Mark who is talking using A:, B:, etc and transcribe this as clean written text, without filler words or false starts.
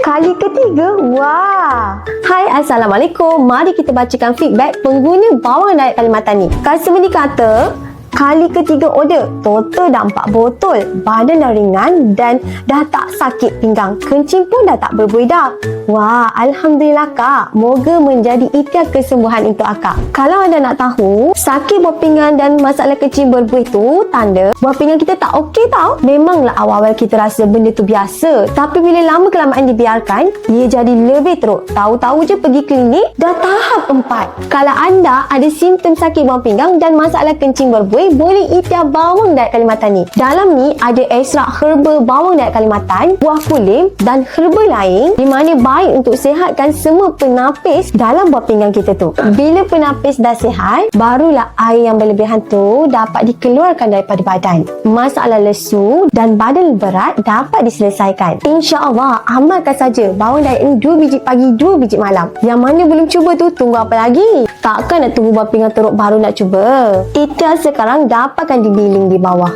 A: kali ketiga. Wah. Hai, Assalamualaikum. Mari kita bacakan feedback pengguna bawang diet Kalimantan ni. Customer ni kata, kali ketiga order, total dah 4 botol. Badan dah ringan dan dah tak sakit pinggang. Kencing pun dah tak berbuih dah. Wah, Alhamdulillah Kak. Moga menjadi ikhtiar kesembuhan untuk Akak. Kalau anda nak tahu, sakit buah pinggang dan masalah kencing berbuih tu tanda buah pinggang kita tak okey tau. Memanglah awal-awal kita rasa benda tu biasa. Tapi bila lama kelamaan dibiarkan, ia jadi lebih teruk. Tahu-tahu je pergi klinik, dah tahap 4. Kalau anda ada simptom sakit buah pinggang dan masalah kencing berbuih, boleh ikhtiar bawang diet Kalimantan ni. Dalam ni ada ekstrak herba bawang diet Kalimantan, buah kulim dan herba lain di mana baik untuk sihatkan semua penapis dalam buah pinggang kita tu. Bila penapis dah sihat, barulah air yang berlebihan tu dapat dikeluarkan daripada badan. Masalah lesu dan badan berat dapat diselesaikan. InsyaAllah, amalkan saja bawang diet ni 2 biji pagi, 2 biji malam. Yang mana belum cuba tu, tunggu apa lagi? Takkan nak tunggu buah pinggang teruk baru nak cuba. Ikhtiar sekarang dapatkan di link di bawah.